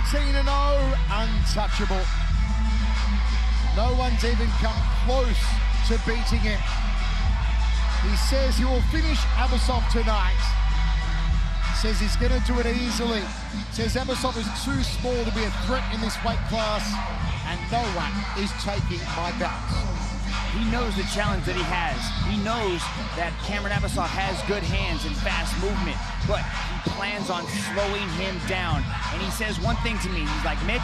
14-0, untouchable. No one's even come close to beating him. He says he will finish Abbasov tonight. Says he's going to do it easily. Says Abbasov is too small to be a threat in this weight class, and no one is taking my belts. He knows the challenge that he has. He knows that Kiamrian Abbasov has good hands and fast movement, but he plans on slowing him down. And he says one thing to me. He's like, Mitch,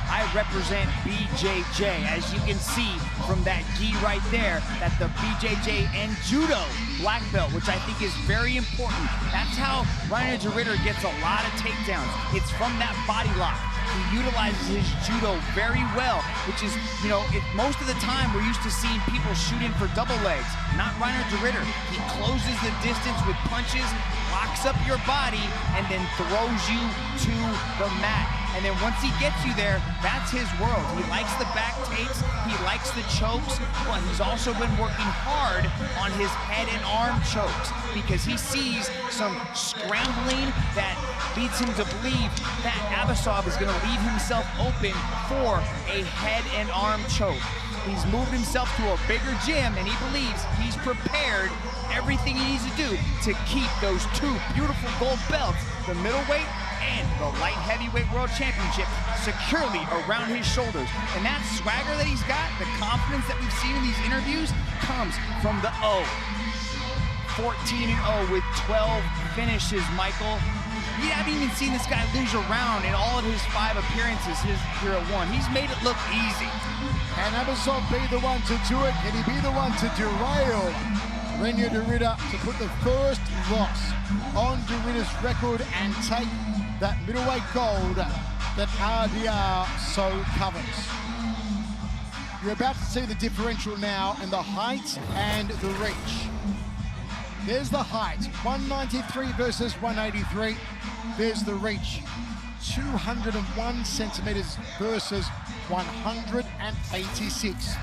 I represent BJJ. As you can see from that gi right there, that's the BJJ and Judo black belt, which I think is very important. That's how Reinier gets a lot of takedowns. It's from that body lock. He utilizes his judo very well, which is, you know, most of the time we're used to seeing people shooting for double legs. Not Reinier. He closes the distance with punches, locks up your body, and then throws you to the mat. And then once he gets you there, that's his world. He likes the back takes, he likes the chokes, but he's also been working hard on his head and arm chokes because he sees some scrambling that leads him to believe that Abbasov is going to leave himself open for a head and arm choke. He's moved himself to a bigger gym, and he believes he's prepared everything he needs to do to keep those two beautiful gold belts, the middleweight and the light heavyweight world championship, securely around his shoulders. And that swagger that he's got, the confidence that we've seen in these interviews, comes from the O. 14-0 with 12 finishes, Michael. We haven't even seen this guy lose a round in all of his 5 appearances here at ONE. He's made it look easy. Can Abbasov be the one to do it? Can he be the one to derail Reinier to put the first loss on Derrida's record and take that middleweight gold that RDR so covets? You're about to see the differential now in the height and the reach. There's the height, 193 versus 183. There's the reach, 201 centimeters versus 186.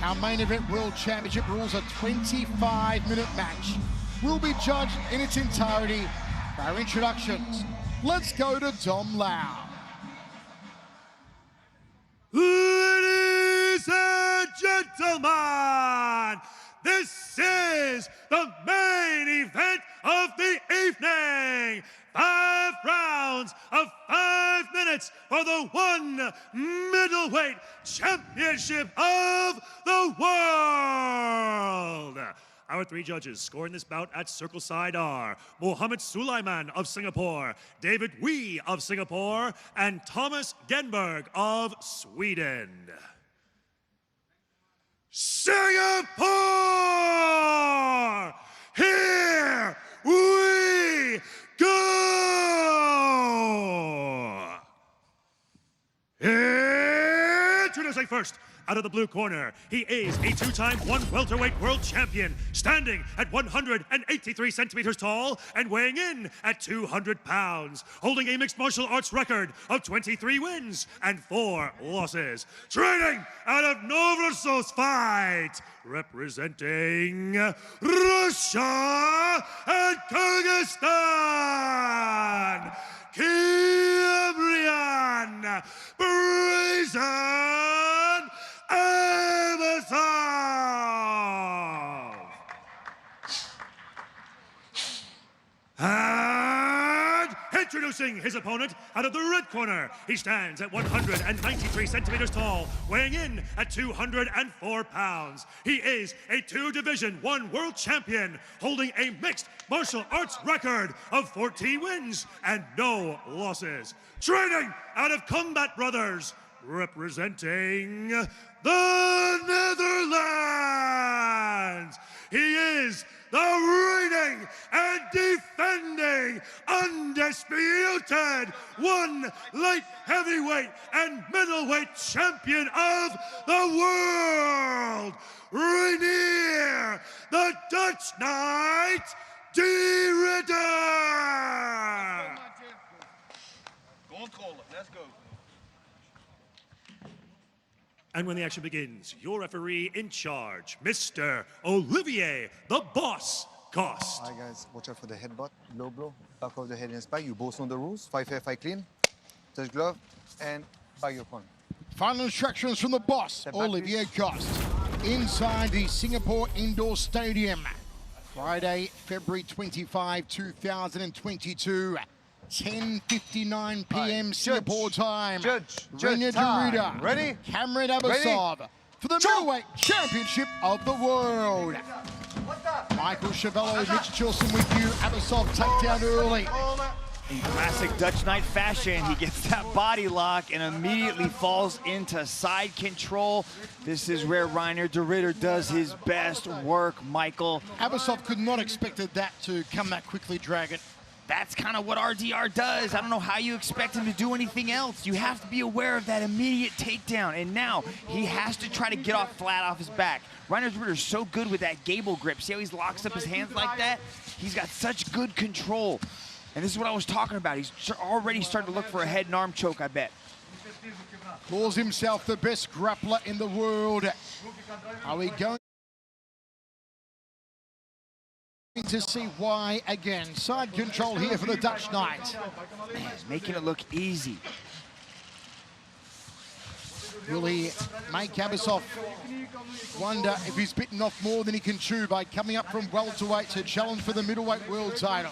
Our main event World Championship rules a 25-minute match. Will be judged in its entirety. For our introductions, let's go to Dom Lau. Ladies and gentlemen, this is the main event of the evening. 5 rounds of 5 minutes for the ONE Middleweight Championship of the World. Our 3 judges scoring this bout at circle side are Mohammed Sulaiman of Singapore, David Wee of Singapore, and Thomas Genberg of Sweden. Singapore! Here we go! Introducing first, out of the blue corner, he is a 2-time ONE welterweight world champion, standing at 183 centimeters tall and weighing in at 200 pounds, holding a mixed martial arts record of 23 wins and 4 losses. Training out of Novorossos fight, representing Russia and Kyrgyzstan, Kiamrian, Brazen, Abbasov. And introducing his opponent out of the red corner, he stands at 193 centimeters tall, weighing in at 204 pounds. He is a 2-Division ONE world champion, holding a mixed martial arts record of 14 wins and no losses. Training out of Combat Brothers, representing the Netherlands, he is the reigning and defending undisputed ONE light heavyweight and middleweight champion of the world, Reinier, the Dutch Knight, Derrida. Let's go. And when the action begins, your referee in charge, Mr. Olivier, the Boss Cost. Alright guys, watch out for the headbutt, low blow, back of the head and spike. You both know the rules. 5 fair, 5 clean. touch glove, and bag your opponent. Final instructions from the boss, Olivier Coste, inside the Singapore Indoor Stadium. Friday, February 25, 2022, 10:59 p.m. Singapore time. Reinier time. Ready? Kiamrian Abbasov for the middleweight championship of the world. Michael Chavello, Mitch Chilson with you. Abbasov takedown early. In classic Dutch Knight fashion, he gets that body lock and immediately falls into side control. This is where Reinier de Ridder does his best work, Michael. Abbasov could not expected that to come that quickly, Dragon. That's kind of what RDR does. I don't know how you expect him to do anything else. You have to be aware of that immediate takedown. And now he has to try to get off flat off his back. Reinier de Ridder is so good with that gable grip. See how he locks up his hands like that? He's got such good control. And this is what I was talking about. He's already starting to look for a head and arm choke, I bet. Calls himself the best grappler in the world. Are we going to see why again? Side control here for the Dutch Knight. Man, he's making it look easy. Will he make Abbasov wonder if he's bitten off more than he can chew by coming up from welterweight to challenge for the middleweight world title?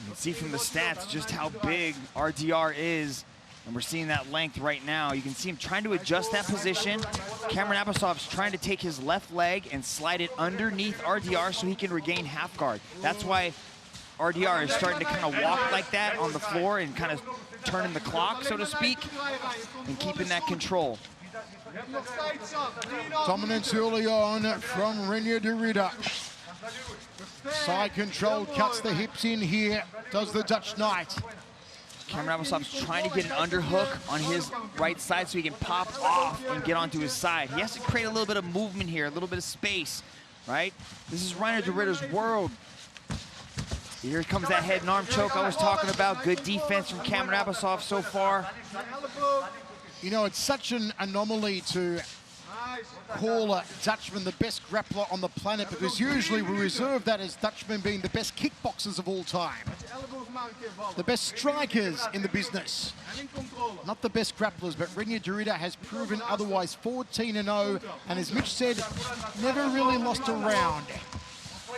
You can see from the stats just how big RDR is, and we're seeing that length right now. You can see him trying to adjust that position. Kiamrian Abbasov's trying to take his left leg and slide it underneath RDR so he can regain half guard. That's why RDR is starting to kind of walk like that on the floor and kind of turning the clock, so to speak, and keeping that control. Dominance early on from Reinier de Ridder. Side control, cuts the hips in here, does the Dutch Knight. Kiamrian Abbasov's trying to get an underhook on his right side so he can pop off and get onto his side. He has to create a little bit of movement here, a little bit of space, right? This is Reinier de Ridder's world. Here comes that head and arm choke I was talking about. Good defense from Kiamrian Abbasov so far. You know, it's such an anomaly to call a Dutchman the best grappler on the planet, because usually we reserve that as Dutchmen being the best kickboxers of all time. The best strikers in the business. Not the best grapplers, but Reinier de Ridder has proven otherwise. 14-0, and as Mitch said, never really lost a round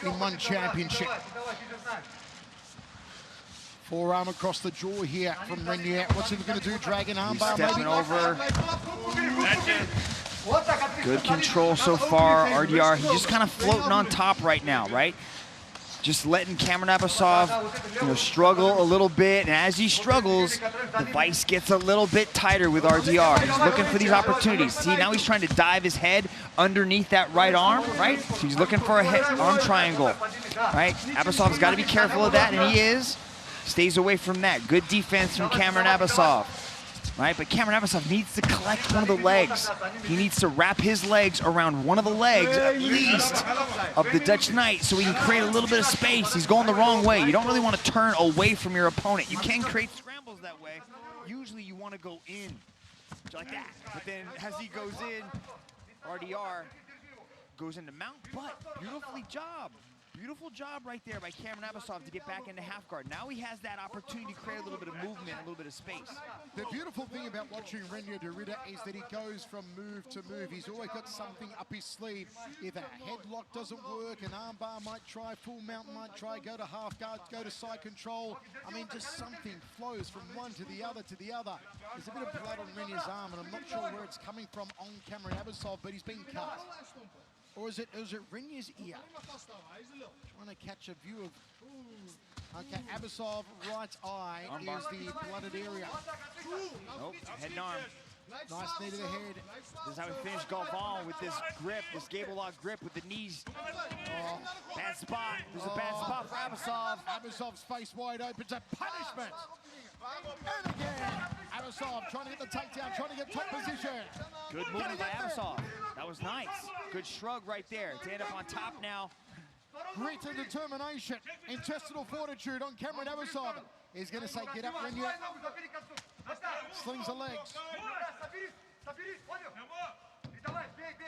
in one championship. Forearm across the jaw here from Reinier. What's he going to do? Dragon armbar, maybe? Stepping over. Good control so far. RDR, he's just kind of floating on top right now, right? Just letting Kiamrian Abbasov, struggle a little bit. And as he struggles, the vice gets a little bit tighter with RDR. He's looking for these opportunities. See, now he's trying to dive his head underneath that right arm, right? So he's looking for a head arm triangle, right? Abbasov's got to be careful of that, and he is. Stays away from that. Good defense from Kiamrian Abbasov, right? But Kiamrian Abbasov needs to collect one of the legs. He needs to wrap his legs around one of the legs, at least, of the Dutch Knight so he can create a little bit of space. He's going the wrong way. You don't really want to turn away from your opponent. You can create scrambles that way. Usually you want to go in, like that. But then as he goes in, RDR goes into mount, but beautiful job right there by Kiamrian Abbasov to get back into half guard. Now he has that opportunity to create a little bit of movement, a little bit of space. The beautiful thing about watching Reinier de Ridder is that he goes from move to move. He's always got something up his sleeve. If a headlock doesn't work, an armbar might try, full mount might try, go to half guard, go to side control. I mean, just something flows from one to the other to the other. There's a bit of blood on Renier's arm, and I'm not sure where it's coming from on Kiamrian Abbasov, but he's been cut. Or is it Reinier's ear? Trying to catch a view of... Okay, Abbasov, right eye is the blooded area. Nope, head and arm. Nice knee to the head. This is how we finish Galvan with this grip, this gable lock grip with the knees. Oh, bad spot. There's a bad spot for Abbasov. Abbasov's face wide open to punishment. And again, Abbasov trying to get the takedown, trying to get top position. Good movement by Abbasov. That was nice. Good shrug right there to end up on top now. Grit and determination, intestinal fortitude on Kiamrian Abbasov. He's going to say, get up, Reinier. Slings the legs.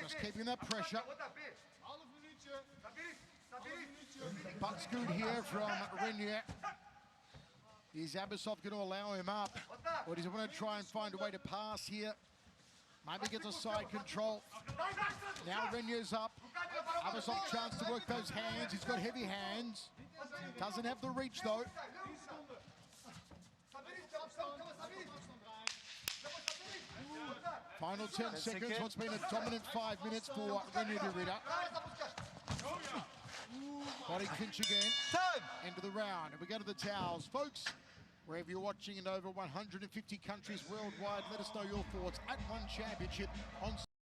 Just keeping that pressure. Butt's good here from Reinier. Is Abbasov going to allow him up? Or does he want to try and find a way to pass here? Maybe gets a side control. Now Reinier's up. Abbasov chance to work those hands. He's got heavy hands. Doesn't have the reach though. Final 10 seconds. What's been a dominant 5 minutes for Reinier de Ridder. Body clinch again. End of the round. And we go to the towels. Folks, wherever you're watching in over 150 countries worldwide, let us know your thoughts at One Championship on